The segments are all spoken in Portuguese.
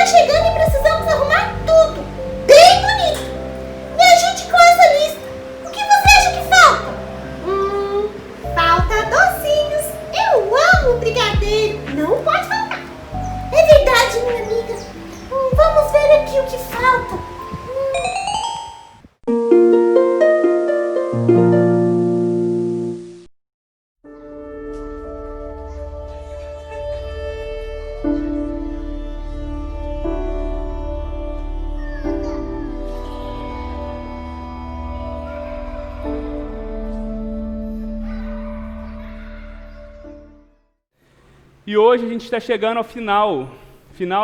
chegando e precisamos arrumar tudo. Bem bonito. Me ajude com essa lista. O que você acha que falta? Falta docinhos. Eu amo brigadeiro. Não pode faltar. É verdade, minha amiga. Vamos ver aqui o que falta. E hoje a gente está chegando ao final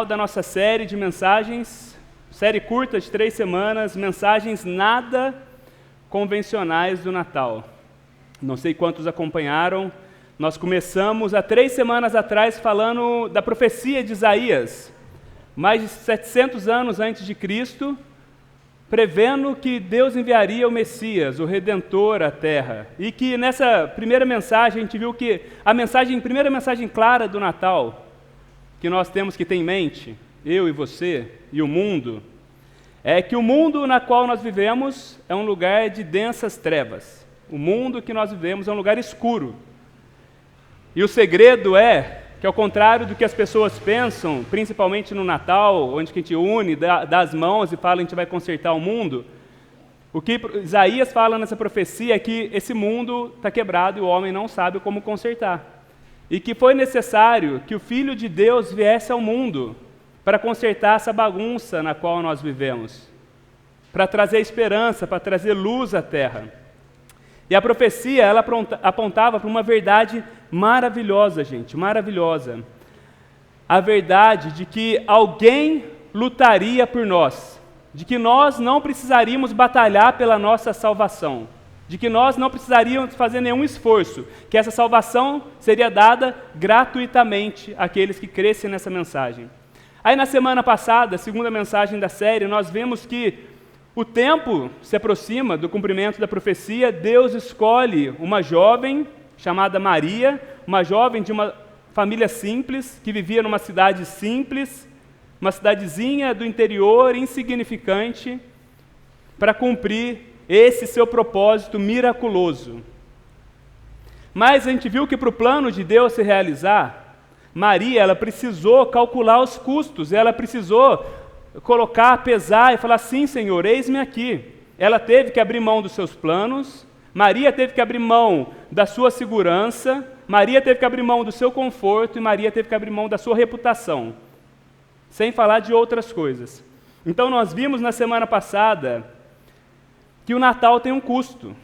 da nossa série de mensagens, série curta de 3 semanas, mensagens nada convencionais do Natal. Não sei quantos acompanharam, nós começamos há 3 semanas atrás falando da profecia de Isaías, mais de 700 anos antes de Cristo, prevendo que Deus enviaria o Messias, o Redentor à Terra. E que nessa primeira mensagem, a gente viu que a primeira mensagem clara do Natal, que nós temos que ter em mente, eu e você e o mundo, é que o mundo na qual nós vivemos é um lugar de densas trevas. O mundo que nós vivemos é um lugar escuro. E o segredo é que, ao contrário do que as pessoas pensam, principalmente no Natal, onde a gente une, dá as mãos e fala a gente vai consertar o mundo, o que Isaías fala nessa profecia é que esse mundo está quebrado e o homem não sabe como consertar. E que foi necessário que o Filho de Deus viesse ao mundo para consertar essa bagunça na qual nós vivemos, para trazer esperança, para trazer luz à terra. E a profecia, ela apontava para uma verdade maravilhosa, gente, maravilhosa. A verdade de que alguém lutaria por nós, de que nós não precisaríamos batalhar pela nossa salvação, de que nós não precisaríamos fazer nenhum esforço, que essa salvação seria dada gratuitamente àqueles que crescem nessa mensagem. Aí na semana passada, a segunda mensagem da série, nós vimos que o tempo se aproxima do cumprimento da profecia. Deus escolhe uma jovem chamada Maria, uma jovem de uma família simples, que vivia numa cidade simples, uma cidadezinha do interior, insignificante, para cumprir esse seu propósito miraculoso. Mas a gente viu que para o plano de Deus se realizar, Maria, ela precisou calcular os custos, ela precisou colocar, pesar e falar, sim, Senhor, eis-me aqui. Ela teve que abrir mão dos seus planos, Maria teve que abrir mão da sua segurança, Maria teve que abrir mão do seu conforto e Maria teve que abrir mão da sua reputação, sem falar de outras coisas. Então nós vimos na semana passada que o Natal tem um custo,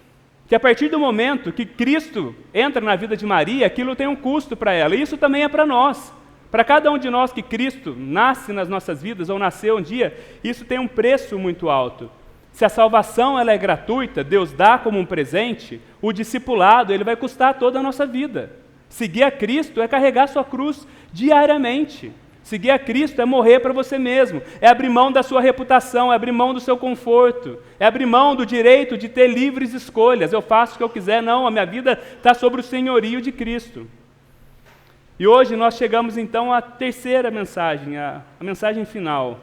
que a partir do momento que Cristo entra na vida de Maria, aquilo tem um custo para ela, e isso também é para nós. Para cada um de nós que Cristo nasce nas nossas vidas, ou nasceu um dia, isso tem um preço muito alto. Se a salvação ela é gratuita, Deus dá como um presente, o discipulado ele vai custar toda a nossa vida. Seguir a Cristo é carregar sua cruz diariamente. Seguir a Cristo é morrer para você mesmo, é abrir mão da sua reputação, é abrir mão do seu conforto, é abrir mão do direito de ter livres escolhas. Eu faço o que eu quiser, não, a minha vida está sobre o senhorio de Cristo. E hoje nós chegamos então à terceira mensagem, a mensagem final.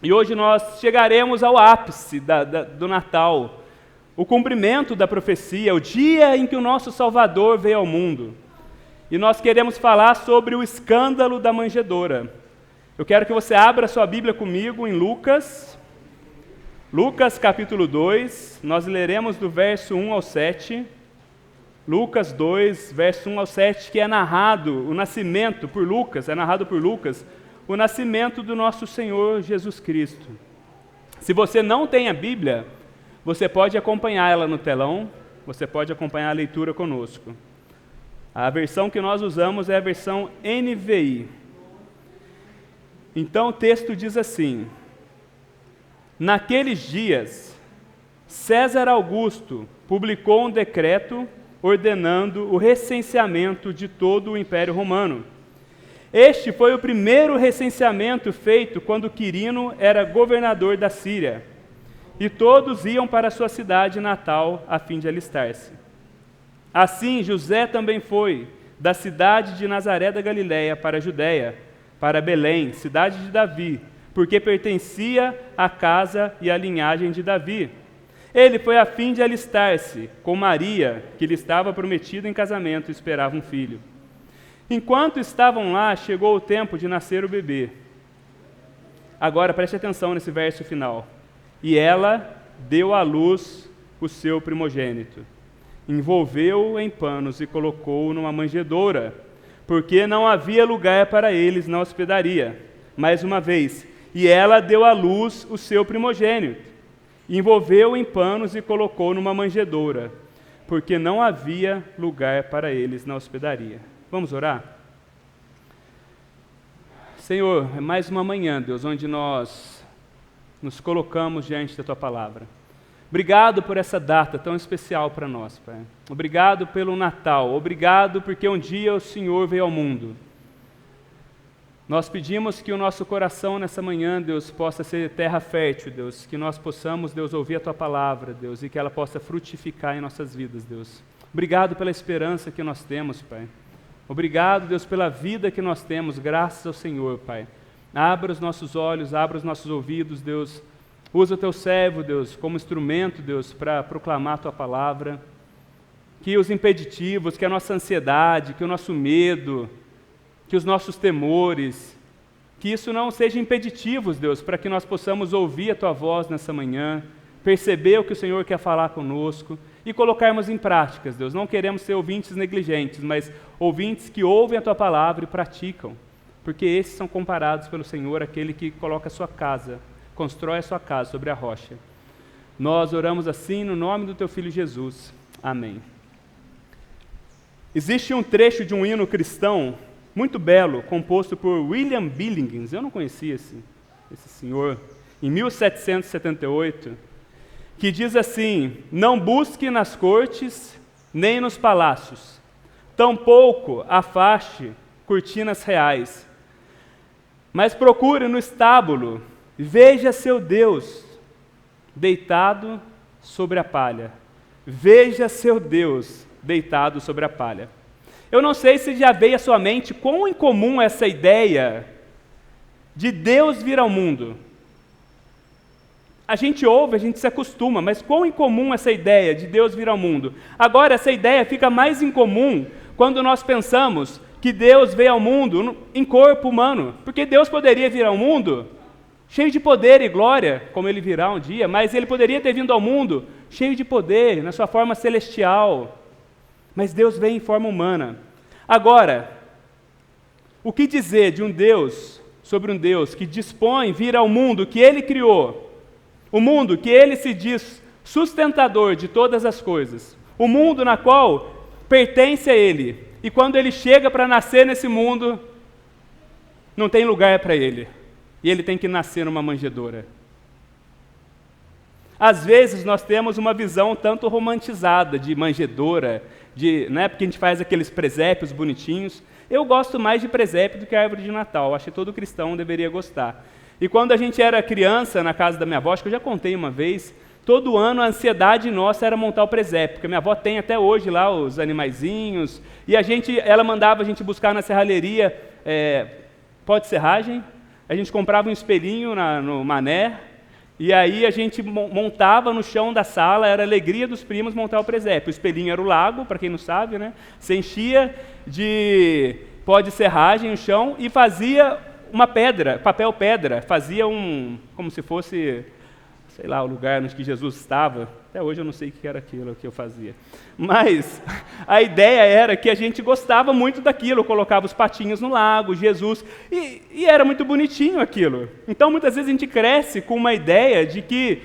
E hoje nós chegaremos ao ápice do Natal, o cumprimento da profecia, o dia em que o nosso Salvador veio ao mundo. E nós queremos falar sobre o escândalo da manjedoura. Eu quero que você abra sua Bíblia comigo em Lucas capítulo 2, nós leremos do verso 1 ao 7. Lucas 2, verso 1 ao 7, que é narrado, o nascimento por Lucas, é narrado por Lucas, o nascimento do nosso Senhor Jesus Cristo. Se você não tem a Bíblia, você pode acompanhar ela no telão, você pode acompanhar a leitura conosco. A versão que nós usamos é a versão NVI. Então o texto diz assim: naqueles dias, César Augusto publicou um decreto ordenando o recenseamento de todo o Império Romano. Este foi o primeiro recenseamento feito quando Quirino era governador da Síria, e todos iam para sua cidade natal a fim de alistar-se. Assim, José também foi da cidade de Nazaré da Galiléia para a Judéia, para Belém, cidade de Davi, porque pertencia à casa e à linhagem de Davi. Ele foi a fim de alistar-se com Maria, que lhe estava prometida em casamento e esperava um filho. Enquanto estavam lá, chegou o tempo de nascer o bebê. Agora, preste atenção nesse verso final. E ela deu à luz o seu primogênito. Envolveu-o em panos e colocou-o numa manjedoura, porque não havia lugar para eles na hospedaria. Mais uma vez, e ela deu à luz o seu primogênito. Envolveu-o em panos e colocou numa manjedoura, porque não havia lugar para eles na hospedaria. Vamos orar? Senhor, é mais uma manhã, Deus, onde nós nos colocamos diante da Tua palavra. Obrigado por essa data tão especial para nós, Pai. Obrigado pelo Natal. Obrigado porque um dia o Senhor veio ao mundo. Nós pedimos que o nosso coração nessa manhã, Deus, possa ser terra fértil, Deus, que nós possamos, Deus, ouvir a Tua palavra, Deus, e que ela possa frutificar em nossas vidas, Deus. Obrigado pela esperança que nós temos, Pai. Obrigado, Deus, pela vida que nós temos, graças ao Senhor, Pai. Abra os nossos olhos, abra os nossos ouvidos, Deus. Usa o Teu servo, Deus, como instrumento, Deus, para proclamar a Tua palavra. Que os impeditivos, que a nossa ansiedade, que o nosso medo, que os nossos temores, que isso não seja impeditivos, Deus, para que nós possamos ouvir a Tua voz nessa manhã, perceber o que o Senhor quer falar conosco e colocarmos em práticas, Deus. Não queremos ser ouvintes negligentes, mas ouvintes que ouvem a Tua palavra e praticam, porque esses são comparados pelo Senhor, aquele que coloca a sua casa, constrói a sua casa sobre a rocha. Nós oramos assim no nome do Teu Filho Jesus. Amém. Existe um trecho de um hino cristão muito belo, composto por William Billings, eu não conhecia esse senhor, em 1778, que diz assim: não busque nas cortes, nem nos palácios, tampouco afaste cortinas reais, mas procure no estábulo, veja seu Deus deitado sobre a palha, veja seu Deus deitado sobre a palha. Eu não sei se já veio à sua mente quão incomum é essa ideia de Deus vir ao mundo. A gente ouve, a gente se acostuma, mas quão incomum essa ideia de Deus vir ao mundo. Agora, essa ideia fica mais incomum quando nós pensamos que Deus veio ao mundo em corpo humano, porque Deus poderia vir ao mundo cheio de poder e glória, como Ele virá um dia, mas Ele poderia ter vindo ao mundo cheio de poder, na sua forma celestial. Mas Deus veio em forma humana. Agora, o que dizer de um Deus, sobre um Deus que dispõe vir ao mundo que Ele criou, o mundo que Ele se diz sustentador de todas as coisas, o mundo na qual pertence a Ele, e quando Ele chega para nascer nesse mundo, não tem lugar para Ele, e Ele tem que nascer numa manjedoura. Às vezes nós temos uma visão tanto romantizada de manjedoura, porque a gente faz aqueles presépios bonitinhos. Eu gosto mais de presépio do que a árvore de Natal, acho que todo cristão deveria gostar. E quando a gente era criança, na casa da minha avó, acho que eu já contei uma vez, todo ano a ansiedade nossa era montar o presépio, porque minha avó tem até hoje lá os animaizinhos, e ela mandava a gente buscar na serralheria pó de serragem, a gente comprava um espelhinho no Mané, e aí a gente montava no chão da sala, era a alegria dos primos montar o presépio. O espelhinho era o lago, para quem não sabe, né? Você enchia de pó de serragem no chão e fazia uma pedra, papel pedra, fazia como se fosse, sei lá, o lugar onde Jesus estava. Até hoje eu não sei o que era aquilo que eu fazia. Mas a ideia era que a gente gostava muito daquilo, colocava os patinhos no lago, Jesus, e era muito bonitinho aquilo. Então muitas vezes a gente cresce com uma ideia de que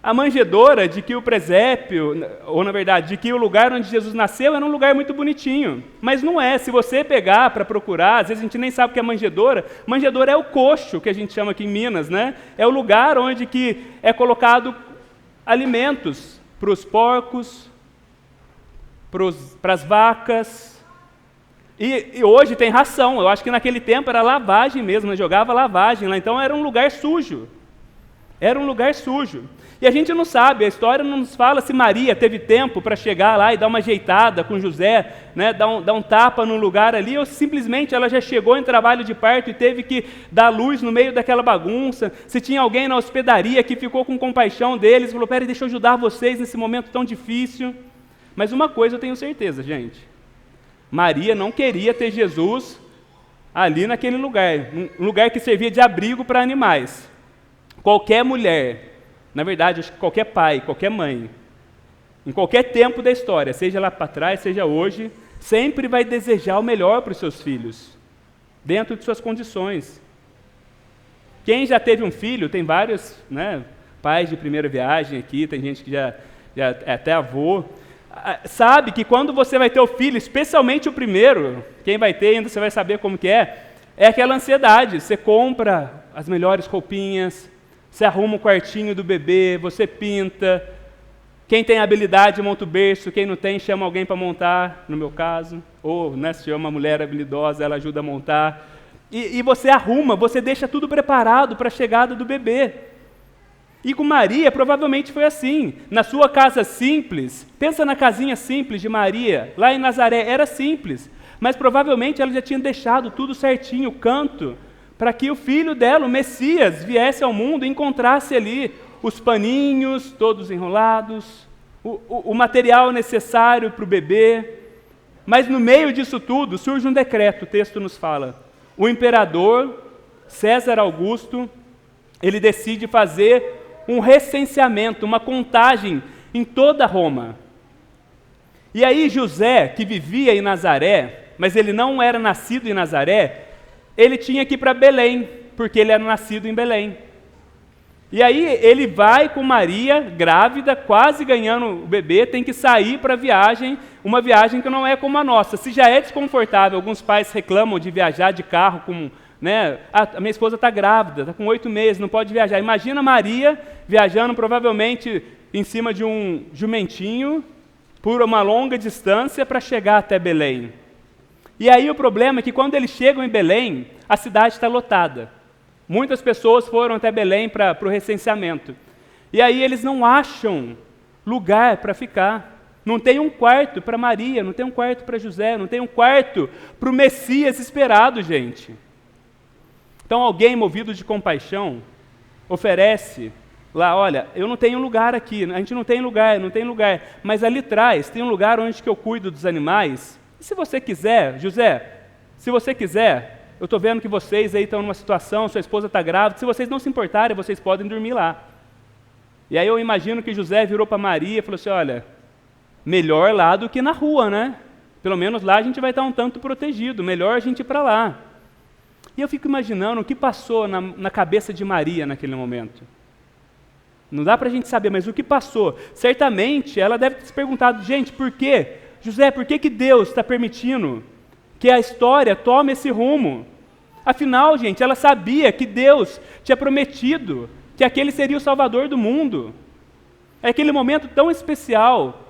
a manjedoura, de que o presépio, ou na verdade, de que o lugar onde Jesus nasceu era um lugar muito bonitinho. Mas não é. Se você pegar para procurar, às vezes a gente nem sabe o que é manjedoura. Manjedoura é o coxo, que a gente chama aqui em Minas, né? É o lugar onde que é colocado alimentos para os porcos, para as vacas. E hoje tem ração. Eu acho que naquele tempo era lavagem mesmo, né? Jogava lavagem lá. Então era um lugar sujo. Era um lugar sujo. E a gente não sabe, a história não nos fala se Maria teve tempo para chegar lá e dar uma ajeitada com José, né, dar um tapa num lugar ali, ou simplesmente ela já chegou em trabalho de parto e teve que dar luz no meio daquela bagunça. Se tinha alguém na hospedaria que ficou com compaixão deles, falou, peraí, deixa eu ajudar vocês nesse momento tão difícil. Mas uma coisa eu tenho certeza, gente. Maria não queria ter Jesus ali naquele lugar, um lugar que servia de abrigo para animais. Qualquer mulher, na verdade, acho que qualquer pai, qualquer mãe, em qualquer tempo da história, seja lá para trás, seja hoje, sempre vai desejar o melhor para os seus filhos, dentro de suas condições. Quem já teve um filho, tem vários, né, pais de primeira viagem aqui, tem gente que já é até avô, sabe que quando você vai ter o filho, especialmente o primeiro, quem vai ter ainda você vai saber como que é aquela ansiedade, você compra as melhores roupinhas, você arruma o quartinho do bebê, você pinta, quem tem habilidade monta o berço, quem não tem chama alguém para montar, no meu caso, ou né, se chama uma mulher habilidosa, ela ajuda a montar, e você arruma, você deixa tudo preparado para a chegada do bebê. E com Maria provavelmente foi assim, na sua casa simples, pensa na casinha simples de Maria, lá em Nazaré, era simples, mas provavelmente ela já tinha deixado tudo certinho, o canto, para que o filho dela, o Messias, viesse ao mundo e encontrasse ali os paninhos todos enrolados, o material necessário para o bebê. Mas no meio disso tudo surge um decreto, o texto nos fala. O imperador, César Augusto, ele decide fazer um recenseamento, uma contagem em toda Roma. E aí José, que vivia em Nazaré, mas ele não era nascido em Nazaré, ele tinha que ir para Belém, porque ele era nascido em Belém. E aí ele vai com Maria, grávida, quase ganhando o bebê, tem que sair para a viagem, uma viagem que não é como a nossa. Se já é desconfortável, alguns pais reclamam de viajar de carro com... Né? A minha esposa está grávida, está com 8 meses, não pode viajar. Imagina Maria viajando provavelmente em cima de um jumentinho por uma longa distância para chegar até Belém. E aí o problema é que quando eles chegam em Belém, a cidade está lotada. Muitas pessoas foram até Belém para o recenseamento. E aí eles não acham lugar para ficar. Não tem um quarto para Maria, não tem um quarto para José, não tem um quarto para o Messias esperado, gente. Então alguém movido de compaixão oferece lá, olha, eu não tenho lugar aqui, a gente não tem lugar, mas ali atrás tem um lugar onde que eu cuido dos animais. E se você quiser, José, se você quiser, eu estou vendo que vocês aí estão numa situação, sua esposa está grávida, se vocês não se importarem, vocês podem dormir lá. E aí eu imagino que José virou para Maria e falou assim, olha, melhor lá do que na rua, né? Pelo menos lá a gente vai estar um tanto protegido, melhor a gente ir para lá. E eu fico imaginando o que passou na cabeça de Maria naquele momento. Não dá para a gente saber, mas o que passou? Certamente ela deve ter se perguntado, gente, por quê? José, por que Deus está permitindo que a história tome esse rumo? Afinal, gente, ela sabia que Deus tinha prometido que aquele seria o Salvador do mundo. É aquele momento tão especial,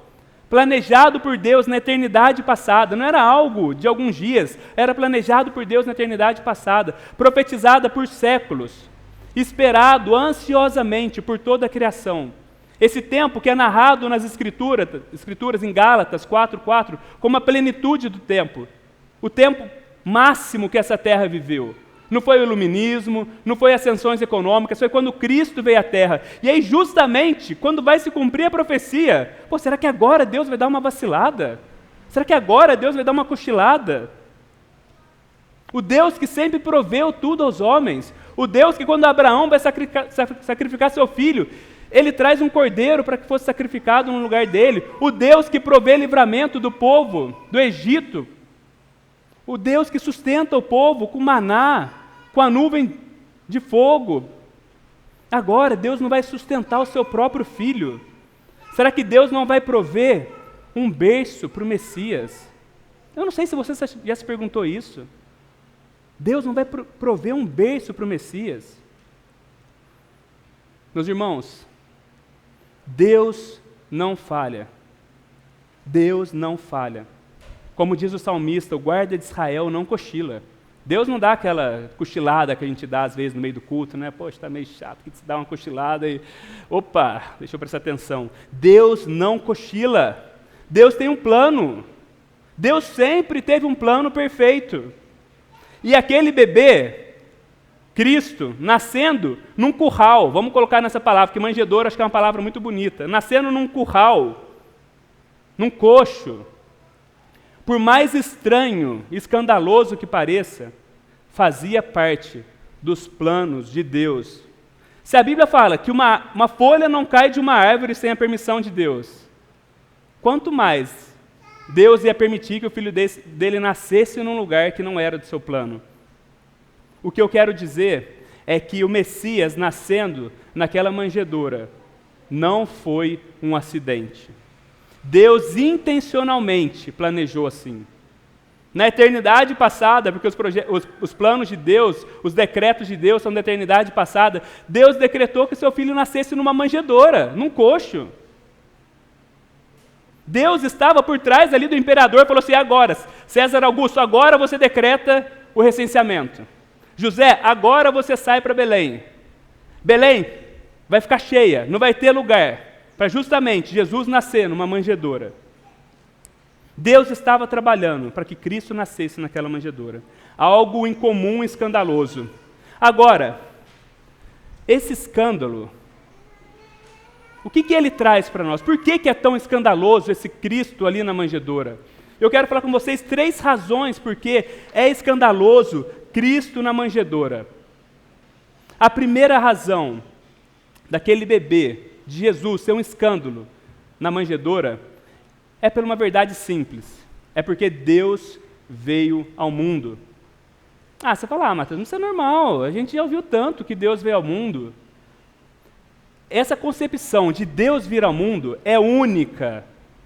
planejado por Deus na eternidade passada, não era algo de alguns dias, era planejado por Deus na eternidade passada, profetizada por séculos, esperado ansiosamente por toda a criação. Esse tempo que é narrado nas Escrituras em Gálatas 4:4, como a plenitude do tempo, o tempo máximo que essa terra viveu. Não foi o iluminismo, não foi ascensões econômicas, foi quando Cristo veio à Terra. E aí, justamente, quando vai se cumprir a profecia, será que agora Deus vai dar uma vacilada? Será que agora Deus vai dar uma cochilada? O Deus que sempre proveu tudo aos homens, o Deus que quando Abraão vai sacrificar seu filho, ele traz um cordeiro para que fosse sacrificado no lugar dele, o Deus que provê livramento do povo do Egito, o Deus que sustenta o povo com maná, com a nuvem de fogo. Agora, Deus não vai sustentar o seu próprio filho. Será que Deus não vai prover um berço para o Messias? Eu não sei se você já se perguntou isso. Deus não vai prover um berço para o Messias? Meus irmãos, Deus não falha. Deus não falha. Como diz o salmista, o guarda de Israel não cochila. Deus não dá aquela cochilada que a gente dá às vezes no meio do culto, né? Poxa, está meio chato, que se dá uma cochilada e... Opa, deixa eu prestar atenção. Deus não cochila. Deus tem um plano. Deus sempre teve um plano perfeito. E aquele bebê, Cristo, nascendo num curral, vamos colocar nessa palavra, que manjedoura acho que é uma palavra muito bonita, nascendo num curral, num coxo, por mais estranho e escandaloso que pareça, fazia parte dos planos de Deus. Se a Bíblia fala que uma folha não cai de uma árvore sem a permissão de Deus, quanto mais Deus ia permitir que o filho dele nascesse num lugar que não era do seu plano. O que eu quero dizer é que o Messias nascendo naquela manjedoura não foi um acidente. Deus intencionalmente planejou assim. Na eternidade passada, porque os planos de Deus, os decretos de Deus são da eternidade passada, Deus decretou que seu filho nascesse numa manjedoura, num coxo. Deus estava por trás ali do imperador e falou assim, agora, César Augusto, agora você decreta o recenseamento. José, agora você sai para Belém. Belém vai ficar cheia, não vai ter lugar para justamente Jesus nascer numa manjedoura. Deus estava trabalhando para que Cristo nascesse naquela manjedoura. Algo incomum e escandaloso. Agora, esse escândalo, o que ele traz para nós? Por que é tão escandaloso esse Cristo ali na manjedoura? Eu quero falar com vocês 3 razões por que é escandaloso Cristo na manjedoura. A primeira razão daquele bebê, de Jesus, ser um escândalo na manjedoura, é por uma verdade simples. É porque Deus veio ao mundo. Você fala, Matheus, isso é normal, a gente já ouviu tanto que Deus veio ao mundo. Essa concepção de Deus vir ao mundo é única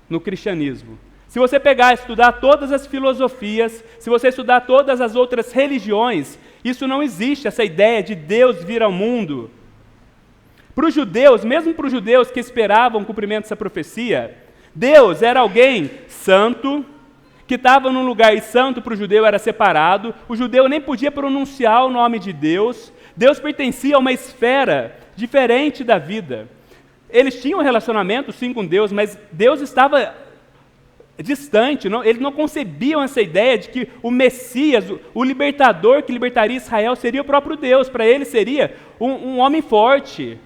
no cristianismo. Se você pegar e estudar todas as filosofias, se você estudar todas as outras religiões, isso não existe, essa ideia de Deus vir ao mundo. Para os judeus, mesmo para os judeus que esperavam o cumprimento dessa profecia, Deus era alguém santo, que estava num lugar, e santo para o judeu era separado, o judeu nem podia pronunciar o nome de Deus, Deus pertencia a uma esfera diferente da vida. Eles tinham um relacionamento, sim, com Deus, mas Deus estava distante, eles não concebiam essa ideia de que o Messias, o libertador que libertaria Israel, seria o próprio Deus. Para eles seria um homem forte,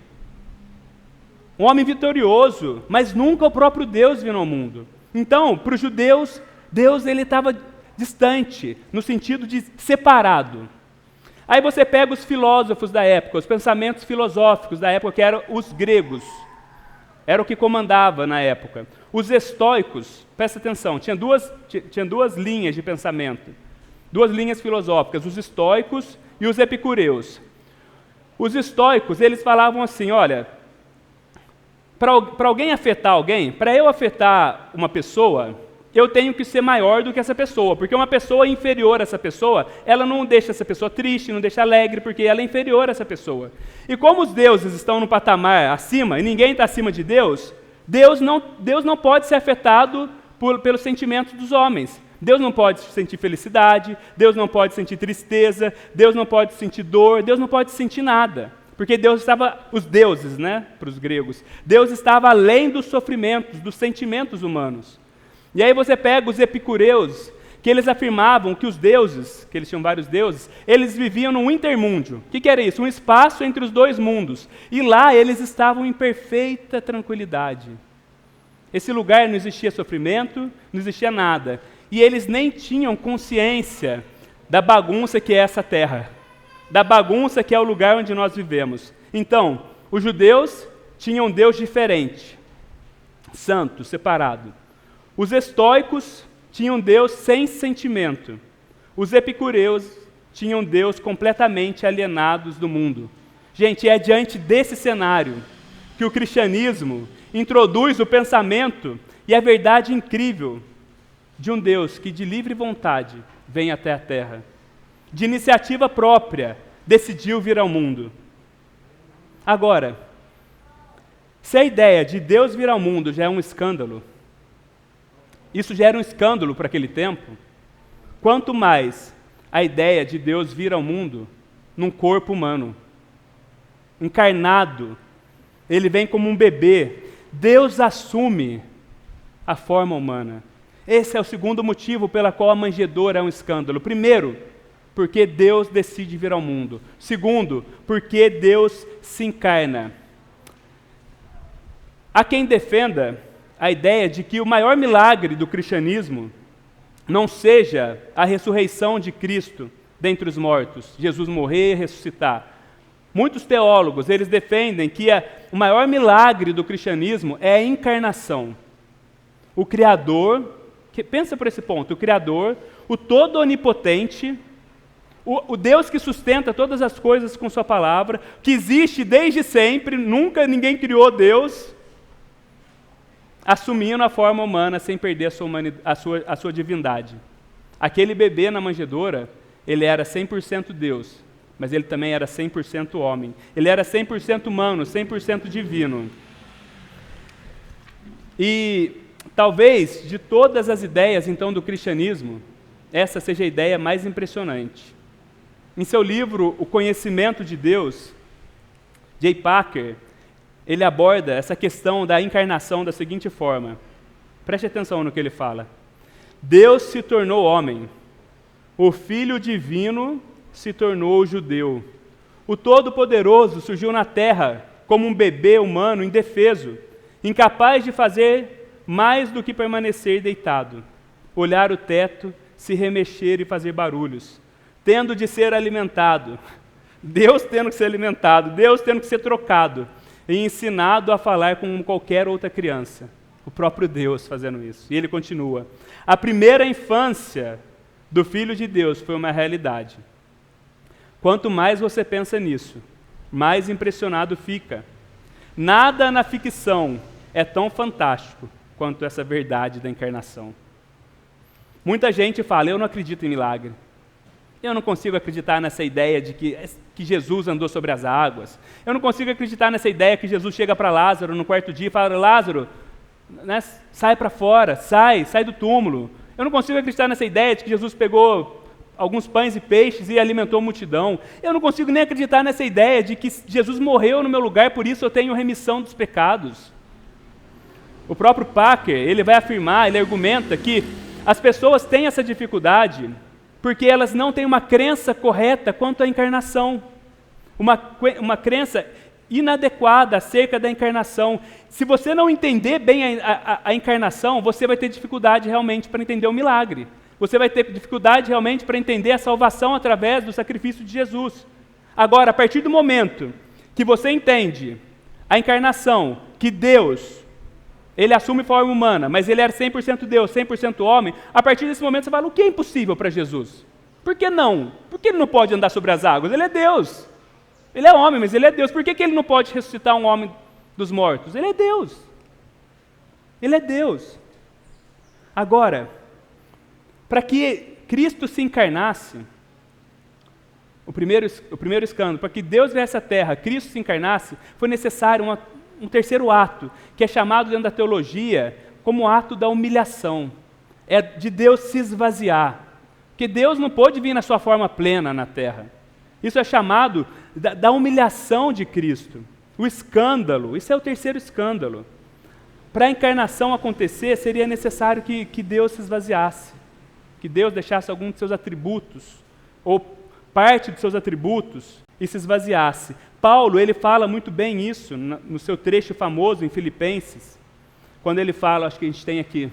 um homem vitorioso, mas nunca o próprio Deus vindo ao mundo. Então, para os judeus, Deus ele estava distante, no sentido de separado. Aí você pega os filósofos da época, os pensamentos filosóficos da época, que eram os gregos, era o que comandava na época. Os estoicos, presta atenção, tinha duas linhas de pensamento, 2 linhas filosóficas, os estoicos e os epicureus. Os estoicos, eles falavam assim, olha, para alguém afetar alguém, para eu afetar uma pessoa, eu tenho que ser maior do que essa pessoa, porque uma pessoa inferior a essa pessoa, ela não deixa essa pessoa triste, não deixa alegre, porque ela é inferior a essa pessoa. E como os deuses estão no patamar acima, e ninguém está acima de Deus, Deus não pode ser afetado pelos sentimentos dos homens. Deus não pode sentir felicidade, Deus não pode sentir tristeza, Deus não pode sentir dor, Deus não pode sentir nada. Porque Deus estava, os deuses, para os gregos, Deus estava além dos sofrimentos, dos sentimentos humanos. E aí você pega os epicureus, que eles afirmavam que os deuses, que eles tinham vários deuses, eles viviam num intermúndio. O que era isso? Um espaço entre os 2 mundos. E lá eles estavam em perfeita tranquilidade. Esse lugar não existia sofrimento, não existia nada. E eles nem tinham consciência da bagunça que é essa terra, da bagunça que é o lugar onde nós vivemos. Então, os judeus tinham um Deus diferente, santo, separado. Os estoicos tinham Deus sem sentimento. Os epicureus tinham Deus completamente alienados do mundo. Gente, é diante desse cenário que o cristianismo introduz o pensamento e a verdade incrível de um Deus que de livre vontade vem até a terra. De iniciativa própria, decidiu vir ao mundo. Agora, se a ideia de Deus vir ao mundo já é um escândalo, isso já era um escândalo para aquele tempo, quanto mais a ideia de Deus vir ao mundo num corpo humano, encarnado. Ele vem como um bebê. Deus assume a forma humana. Esse é o segundo motivo pela qual a manjedoura é um escândalo. Primeiro, porque Deus decide vir ao mundo. Segundo, porque Deus se encarna. Há quem defenda a ideia de que o maior milagre do cristianismo não seja a ressurreição de Cristo dentre os mortos, Jesus morrer e ressuscitar. Muitos teólogos, eles defendem que o maior milagre do cristianismo é a encarnação. O Criador, pensa por esse ponto, o Criador, o todo onipotente, o Deus que sustenta todas as coisas com sua palavra, que existe desde sempre, nunca ninguém criou Deus, assumindo a forma humana sem perder a sua divindade. Aquele bebê na manjedoura, ele era 100% Deus, mas ele também era 100% homem. Ele era 100% humano, 100% divino. E talvez, de todas as ideias, então, do cristianismo, essa seja a ideia mais impressionante. Em seu livro, O Conhecimento de Deus, J. Packer, ele aborda essa questão da encarnação da seguinte forma. Preste atenção no que ele fala. Deus se tornou homem. O Filho Divino se tornou judeu. O Todo-Poderoso surgiu na terra como um bebê humano indefeso, incapaz de fazer mais do que permanecer deitado, olhar o teto, se remexer e fazer barulhos, tendo de ser alimentado. Deus tendo que ser alimentado, Deus tendo que ser trocado e ensinado a falar como qualquer outra criança. O próprio Deus fazendo isso. E ele continua. A primeira infância do Filho de Deus foi uma realidade. Quanto mais você pensa nisso, mais impressionado fica. Nada na ficção é tão fantástico quanto essa verdade da encarnação. Muita gente fala, eu não acredito em milagre. Eu não consigo acreditar nessa ideia de que Jesus andou sobre as águas. Eu não consigo acreditar nessa ideia que Jesus chega para Lázaro no quarto dia e fala, Lázaro, né, sai para fora, sai do túmulo. Eu não consigo acreditar nessa ideia de que Jesus pegou alguns pães e peixes e alimentou a multidão. Eu não consigo nem acreditar nessa ideia de que Jesus morreu no meu lugar, por isso eu tenho remissão dos pecados. O próprio Packer, ele vai afirmar, ele argumenta que as pessoas têm essa dificuldade porque elas não têm uma crença correta quanto à encarnação, uma crença inadequada acerca da encarnação. Se você não entender bem a encarnação, você vai ter dificuldade realmente para entender o milagre. Você vai ter dificuldade realmente para entender a salvação através do sacrifício de Jesus. Agora, a partir do momento que você entende a encarnação, que Deus, ele assume forma humana, mas ele era 100% Deus, 100% homem, a partir desse momento você fala, o que é impossível para Jesus? Por que não? Por que ele não pode andar sobre as águas? Ele é Deus. Ele é homem, mas ele é Deus. Por que ele não pode ressuscitar um homem dos mortos? Ele é Deus. Ele é Deus. Agora, para que Cristo se encarnasse, o primeiro escândalo, para que Deus viesse à terra, Cristo se encarnasse, foi necessário um terceiro ato, que é chamado dentro da teologia como o ato da humilhação. É de Deus se esvaziar. Porque Deus não pôde vir na sua forma plena na terra. Isso é chamado da humilhação de Cristo. O escândalo, isso é o terceiro escândalo. Para a encarnação acontecer, seria necessário que Deus se esvaziasse. Que Deus deixasse algum de seus atributos, ou parte de seus atributos, e se esvaziasse. Paulo, ele fala muito bem isso no seu trecho famoso em Filipenses, quando ele fala, acho que a gente tem aqui,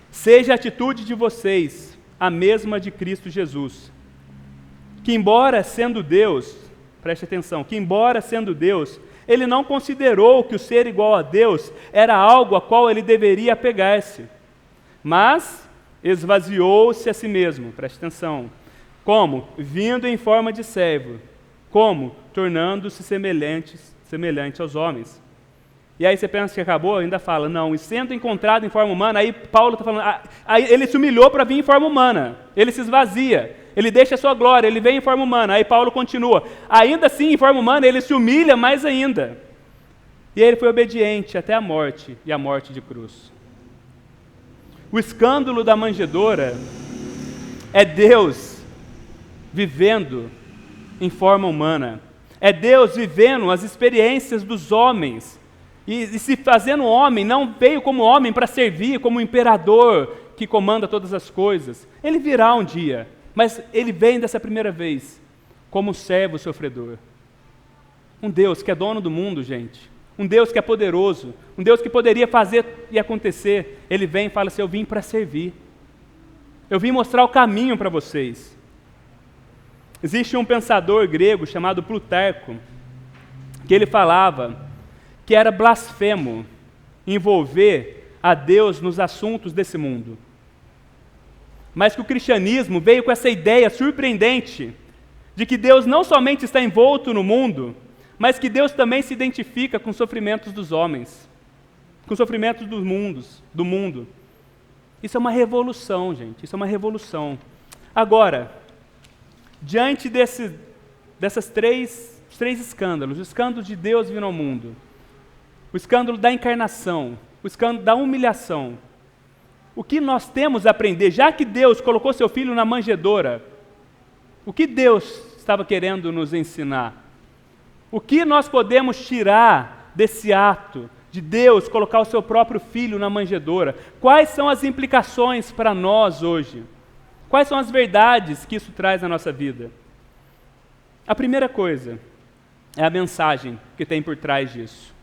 seja a atitude de vocês a mesma de Cristo Jesus, que embora sendo Deus, preste atenção, que embora sendo Deus, ele não considerou que o ser igual a Deus era algo a qual ele deveria apegar-se, mas esvaziou-se a si mesmo, preste atenção, como? Vindo em forma de servo, como? Tornando-se semelhante aos homens. E aí você pensa que acabou, ainda fala, não, e sendo encontrado em forma humana, aí Paulo está falando, aí ele se humilhou para vir em forma humana, ele se esvazia, ele deixa a sua glória, ele vem em forma humana, aí Paulo continua, ainda assim em forma humana ele se humilha mais ainda, e ele foi obediente até a morte, e a morte de cruz. O escândalo da manjedoura é Deus vivendo em forma humana. É Deus vivendo as experiências dos homens e se fazendo homem. Não veio como homem para servir, como imperador que comanda todas as coisas. Ele virá um dia, mas ele vem dessa primeira vez como servo sofredor. Um Deus que é dono do mundo, gente. Um Deus que é poderoso. Um Deus que poderia fazer e acontecer. Ele vem e fala assim: eu vim para servir. Eu vim mostrar o caminho para vocês. Existe um pensador grego chamado Plutarco, que ele falava que era blasfemo envolver a Deus nos assuntos desse mundo. Mas que o cristianismo veio com essa ideia surpreendente de que Deus não somente está envolto no mundo, mas que Deus também se identifica com os sofrimentos dos homens, com os sofrimentos do mundo. Isso é uma revolução, gente, isso é uma revolução. Agora, diante desses três escândalos, o escândalo de Deus vindo ao mundo, o escândalo da encarnação, o escândalo da humilhação, o que nós temos a aprender, já que Deus colocou seu Filho na manjedoura, o que Deus estava querendo nos ensinar? O que nós podemos tirar desse ato de Deus colocar o seu próprio Filho na manjedoura? Quais são as implicações para nós hoje? Quais são as verdades que isso traz na nossa vida? A primeira coisa é a mensagem que tem por trás disso.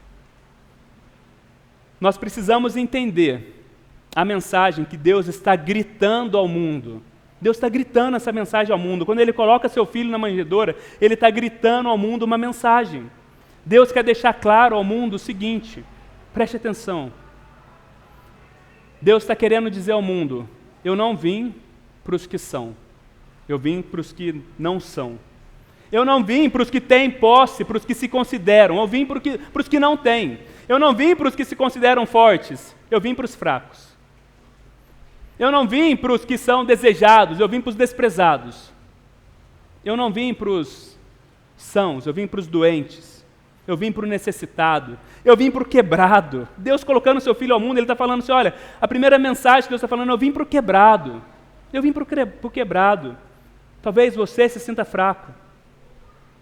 Nós precisamos entender a mensagem que Deus está gritando ao mundo. Deus está gritando essa mensagem ao mundo. Quando Ele coloca seu Filho na manjedoura, Ele está gritando ao mundo uma mensagem. Deus quer deixar claro ao mundo o seguinte, preste atenção. Deus está querendo dizer ao mundo: eu não vim para os que são, eu vim para os que não são. Eu não vim para os que têm posse, para os que se consideram, eu vim para os que não têm. Eu não vim para os que se consideram fortes, eu vim para os fracos. Eu não vim para os que são desejados, eu vim para os desprezados. Eu não vim para os sãos, eu vim para os doentes. Eu vim para o necessitado. Eu vim para o quebrado. Deus colocando seu Filho ao mundo, Ele está falando assim: olha, a primeira mensagem que Deus está falando: eu vim para o quebrado. Eu vim para o quebrado. Talvez você se sinta fraco.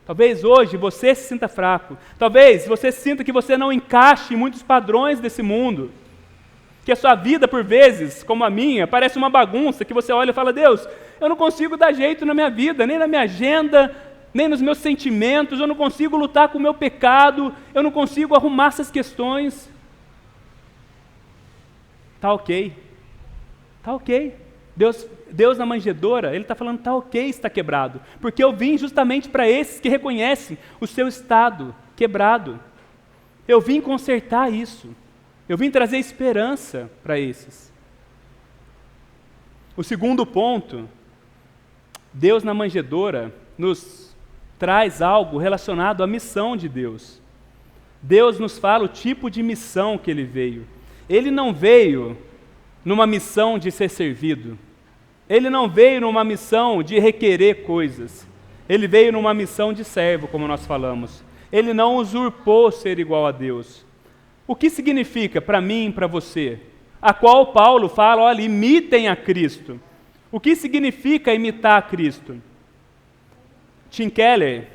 Talvez hoje você se sinta fraco. Talvez você sinta que você não encaixe em muitos padrões desse mundo. Que a sua vida, por vezes, como a minha, parece uma bagunça, que você olha e fala: Deus, eu não consigo dar jeito na minha vida, nem na minha agenda, nem nos meus sentimentos, eu não consigo lutar com o meu pecado, eu não consigo arrumar essas questões. Tá ok. Deus na manjedoura, Ele está falando: tá ok, está quebrado, porque eu vim justamente para esses que reconhecem o seu estado quebrado. Eu vim consertar isso. Eu vim trazer esperança para esses. O segundo ponto, Deus na manjedoura nos traz algo relacionado à missão de Deus. Deus nos fala o tipo de missão que Ele veio. Ele não veio numa missão de ser servido. Ele não veio numa missão de requerer coisas. Ele veio numa missão de servo, como nós falamos. Ele não usurpou ser igual a Deus. O que significa para mim e para você? A qual Paulo fala: olha, imitem a Cristo. O que significa imitar a Cristo? Tim Keller,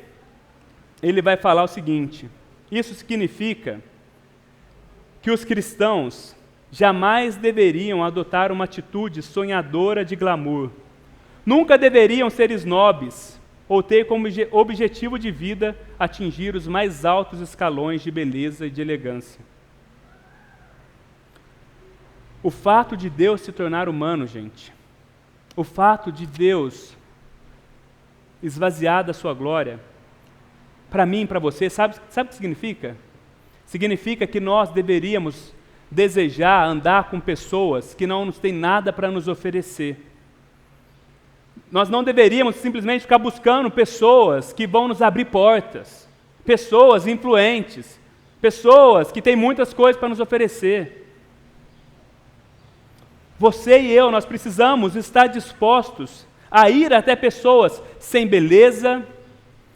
ele vai falar o seguinte: isso significa que os cristãos jamais deveriam adotar uma atitude sonhadora de glamour. Nunca deveriam ser snobs ou ter como objetivo de vida atingir os mais altos escalões de beleza e de elegância. O fato de Deus se tornar humano, gente, o fato de Deus esvaziar da sua glória, para mim e para você, sabe o que significa? Significa que nós deveríamos desejar andar com pessoas que não nos têm nada para nos oferecer. Nós não deveríamos simplesmente ficar buscando pessoas que vão nos abrir portas, pessoas influentes, pessoas que têm muitas coisas para nos oferecer. Você e eu, nós precisamos estar dispostos a ir até pessoas sem beleza,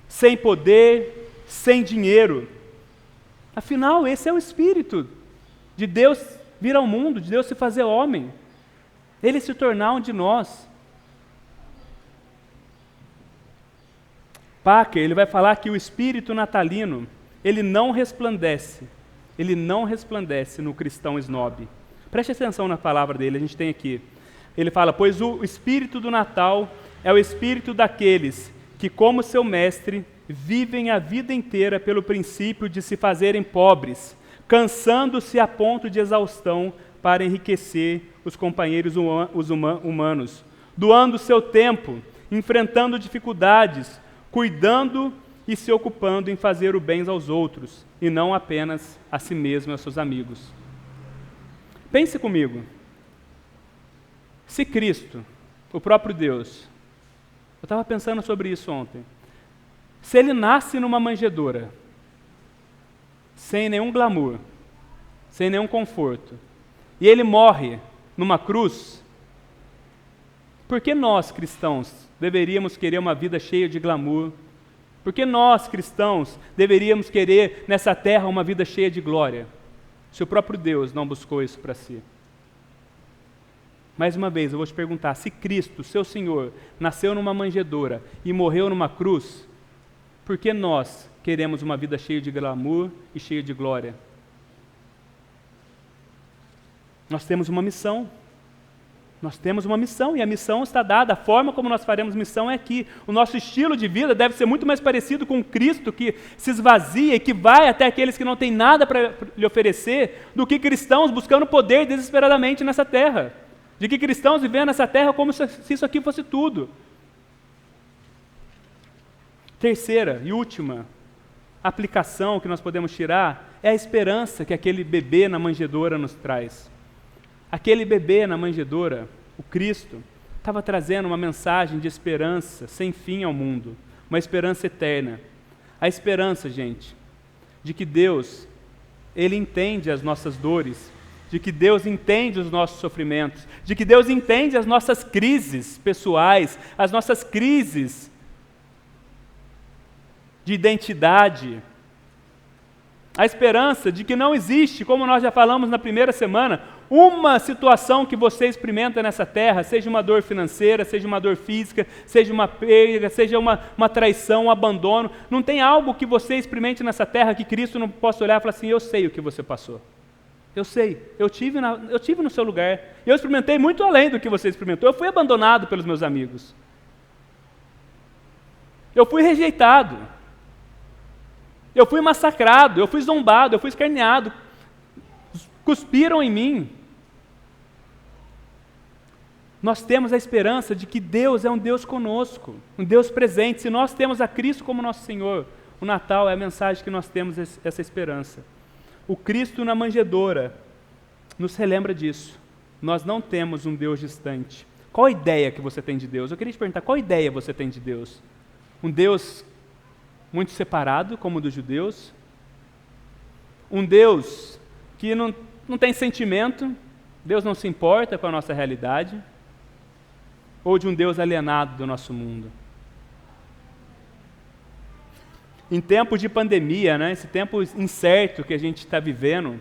sem poder, sem dinheiro. Afinal, esse é o Espírito de Deus vir ao mundo, de Deus se fazer homem. Ele se tornar um de nós. Packer, ele vai falar que o espírito natalino, ele não resplandece no cristão snob. Preste atenção na palavra dele, a gente tem aqui. Ele fala, pois o espírito do Natal é o espírito daqueles que, como seu mestre, vivem a vida inteira pelo princípio de se fazerem pobres, cansando-se a ponto de exaustão para enriquecer os companheiros humanos, doando seu tempo, enfrentando dificuldades, cuidando e se ocupando em fazer o bem aos outros, e não apenas a si mesmo e aos seus amigos. Pense comigo, se Cristo, o próprio Deus, eu estava pensando sobre isso ontem, se ele nasce numa manjedoura, sem nenhum glamour, sem nenhum conforto, e ele morre numa cruz, por que nós, cristãos, deveríamos querer uma vida cheia de glamour? Por que nós, cristãos, deveríamos querer nessa terra uma vida cheia de glória? Se o próprio Deus não buscou isso para si. Mais uma vez, eu vou te perguntar, se Cristo, seu Senhor, nasceu numa manjedoura e morreu numa cruz, por que nós queremos uma vida cheia de glamour e cheia de glória? Nós temos uma missão. Nós temos uma missão, e a missão está dada. A forma como nós faremos missão é aqui. O nosso estilo de vida deve ser muito mais parecido com Cristo, que se esvazia e que vai até aqueles que não têm nada para lhe oferecer, do que cristãos buscando poder desesperadamente nessa terra. De que cristãos vivendo nessa terra como se isso aqui fosse tudo. Terceira e última aplicação que nós podemos tirar é a esperança que aquele bebê na manjedoura nos traz. Aquele bebê na manjedoura, o Cristo, estava trazendo uma mensagem de esperança sem fim ao mundo, uma esperança eterna. A esperança, gente, de que Deus, Ele entende as nossas dores, de que Deus entende os nossos sofrimentos, de que Deus entende as nossas crises pessoais, as nossas crises de identidade. A esperança de que não existe, como nós já falamos na primeira semana, uma situação que você experimenta nessa terra, seja uma dor financeira, seja uma dor física, seja uma perda, seja uma traição, um abandono, não tem algo que você experimente nessa terra que Cristo não possa olhar e falar assim, eu sei o que você passou. Eu sei, eu tive no seu lugar, e eu experimentei muito além do que você experimentou, eu fui abandonado pelos meus amigos. Eu fui rejeitado. Eu fui massacrado, eu fui zombado, eu fui escarneado. Cuspiram em mim. Nós temos a esperança de que Deus é um Deus conosco, um Deus presente. Se nós temos a Cristo como nosso Senhor, o Natal é a mensagem que nós temos essa esperança. O Cristo na manjedoura nos relembra disso. Nós não temos um Deus distante. Qual a ideia que você tem de Deus? Eu queria te perguntar, qual ideia você tem de Deus? Um Deus muito separado, como o dos judeus? Um Deus que não tem sentimento, Deus não se importa com a nossa realidade? Ou de um Deus alienado do nosso mundo? Em tempos de pandemia, né, esse tempo incerto que a gente está vivendo,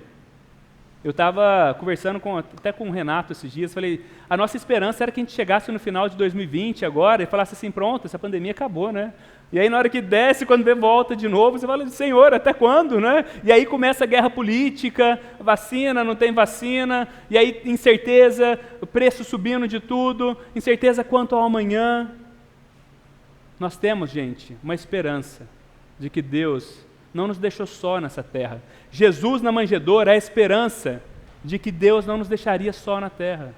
eu estava conversando até com o Renato esses dias, falei, a nossa esperança era que a gente chegasse no final de 2020 agora e falasse assim, pronto, essa pandemia acabou, né? E aí na hora que desce, quando vê volta de novo, você fala, Senhor, até quando, né? E aí começa a guerra política, vacina, não tem vacina, e aí incerteza, o preço subindo de tudo, incerteza quanto ao amanhã. Nós temos, gente, uma esperança de que Deus não nos deixou só nessa terra. Jesus na manjedoura é a esperança de que Deus não nos deixaria só na terra.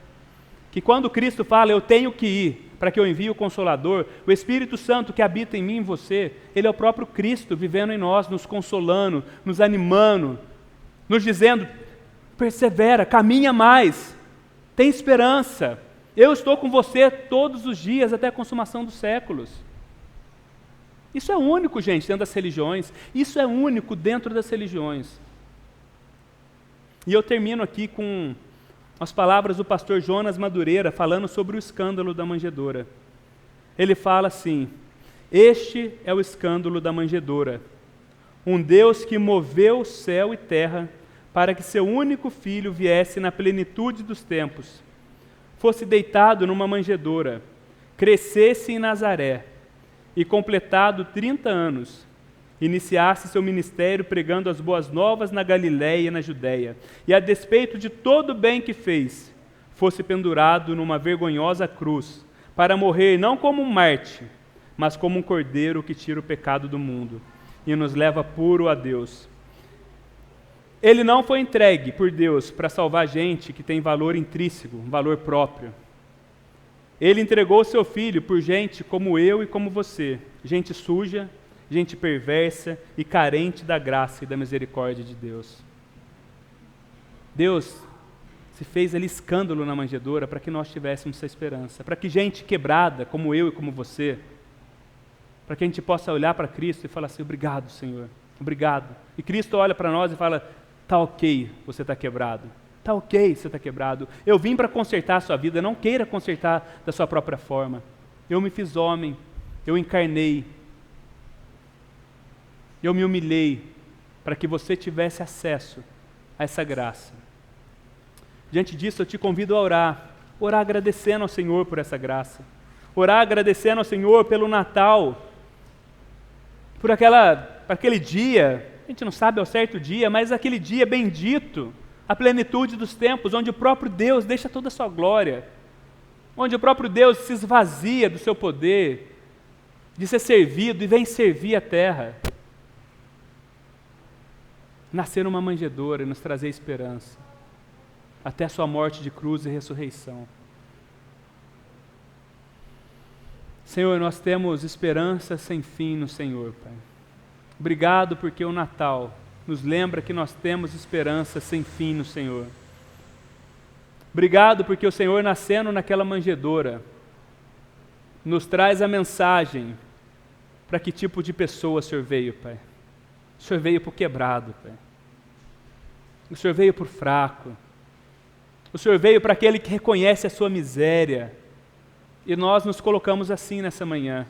Que quando Cristo fala, eu tenho que ir, para que eu envie o Consolador, o Espírito Santo que habita em mim e em você, Ele é o próprio Cristo vivendo em nós, nos consolando, nos animando, nos dizendo, persevera, caminha mais, tem esperança, eu estou com você todos os dias até a consumação dos séculos. Isso é único, gente, dentro das religiões. Isso é único dentro das religiões. E eu termino aqui com as palavras do pastor Jonas Madureira, falando sobre o escândalo da manjedoura. Ele fala assim, este é o escândalo da manjedoura. Um Deus que moveu céu e terra para que seu único filho viesse na plenitude dos tempos, fosse deitado numa manjedoura, crescesse em Nazaré, e completado 30 anos, iniciasse seu ministério pregando as boas novas na Galiléia e na Judéia, e a despeito de todo o bem que fez, fosse pendurado numa vergonhosa cruz, para morrer não como um mártir, mas como um cordeiro que tira o pecado do mundo e nos leva puro a Deus. Ele não foi entregue por Deus para salvar gente que tem valor intrínseco, valor próprio. Ele entregou seu Filho por gente como eu e como você, gente suja, gente perversa e carente da graça e da misericórdia de Deus. Deus se fez ali escândalo na manjedoura para que nós tivéssemos essa esperança, para que gente quebrada como eu e como você, para que a gente possa olhar para Cristo e falar assim: obrigado, Senhor, obrigado. E Cristo olha para nós e fala: tá ok, você está quebrado. Tá ok, você está quebrado. Eu vim para consertar a sua vida, não queira consertar da sua própria forma. Eu me fiz homem, eu encarnei, eu me humilhei para que você tivesse acesso a essa graça. Diante disso, eu te convido a orar agradecendo ao Senhor por essa graça, orar agradecendo ao Senhor pelo Natal, por aquele dia, a gente não sabe ao certo dia, mas aquele dia bendito, a plenitude dos tempos, onde o próprio Deus deixa toda a sua glória, onde o próprio Deus se esvazia do seu poder, de ser servido e vem servir a terra, nascer numa manjedoura e nos trazer esperança, até a sua morte de cruz e ressurreição. Senhor, nós temos esperança sem fim no Senhor, Pai. Obrigado porque o Natal nos lembra que nós temos esperança sem fim no Senhor. Obrigado porque o Senhor, nascendo naquela manjedoura, nos traz a mensagem para que tipo de pessoa o Senhor veio, Pai. O Senhor veio por quebrado, Pai. O Senhor veio por fraco. O Senhor veio para aquele que reconhece a sua miséria. E nós nos colocamos assim nessa manhã.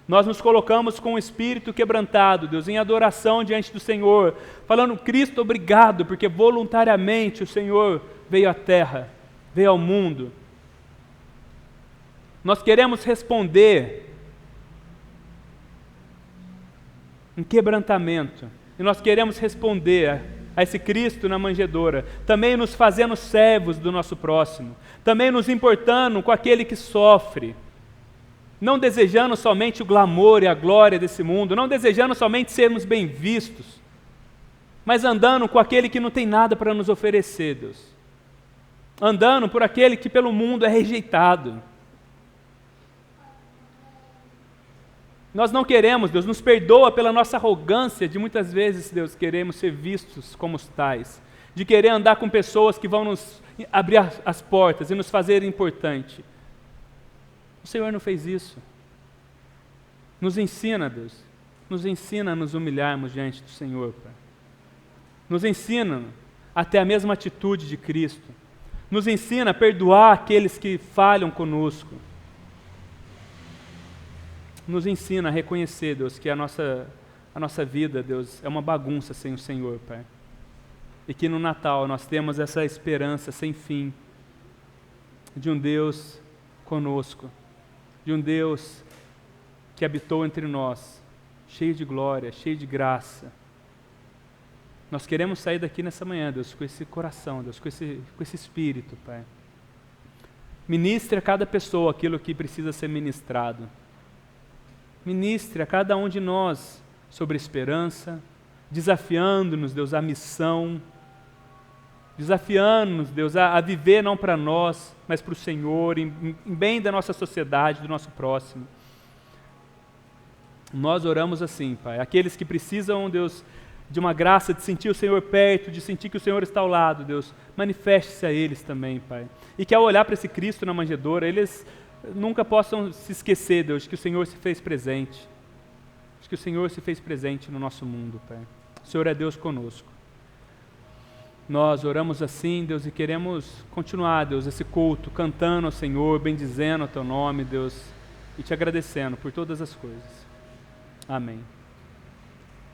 Nós nos colocamos com o espírito quebrantado, Deus, em adoração diante do Senhor, falando: Cristo, obrigado, porque voluntariamente o Senhor veio à terra, veio ao mundo. Nós queremos responder em quebrantamento, e nós queremos responder a esse Cristo na manjedoura, também nos fazendo servos do nosso próximo, também nos importando com aquele que sofre, não desejando somente o glamour e a glória desse mundo, não desejando somente sermos bem vistos, mas andando com aquele que não tem nada para nos oferecer, Deus. Andando por aquele que pelo mundo é rejeitado. Nós não queremos, Deus, nos perdoa pela nossa arrogância de muitas vezes, Deus, queremos ser vistos como tais, de querer andar com pessoas que vão nos abrir as portas e nos fazer importante. O Senhor não fez isso. Nos ensina, Deus, nos ensina a nos humilharmos diante do Senhor, Pai. Nos ensina a ter a mesma atitude de Cristo. Nos ensina a perdoar aqueles que falham conosco. Nos ensina a reconhecer, Deus, que a nossa vida, Deus, é uma bagunça sem o Senhor, Pai. E que no Natal nós temos essa esperança sem fim de um Deus conosco, de um Deus que habitou entre nós, cheio de glória, cheio de graça. Nós queremos sair daqui nessa manhã, Deus, com esse coração, Deus, com esse espírito, Pai. Ministre a cada pessoa aquilo que precisa ser ministrado. Ministre a cada um de nós sobre esperança, desafiando-nos, Deus, à missão, desafiando-nos, Deus, a viver não para nós, mas para o Senhor, em bem da nossa sociedade, do nosso próximo. Nós oramos assim, Pai, aqueles que precisam, Deus, de uma graça, de sentir o Senhor perto, de sentir que o Senhor está ao lado, Deus, manifeste-se a eles também, Pai. E que ao olhar para esse Cristo na manjedoura, eles nunca possam se esquecer, Deus, que o Senhor se fez presente, que o Senhor se fez presente no nosso mundo, Pai. O Senhor é Deus conosco. Nós oramos assim, Deus, e queremos continuar, Deus, esse culto, cantando ao Senhor, bendizendo o Teu nome, Deus, e Te agradecendo por todas as coisas. Amém.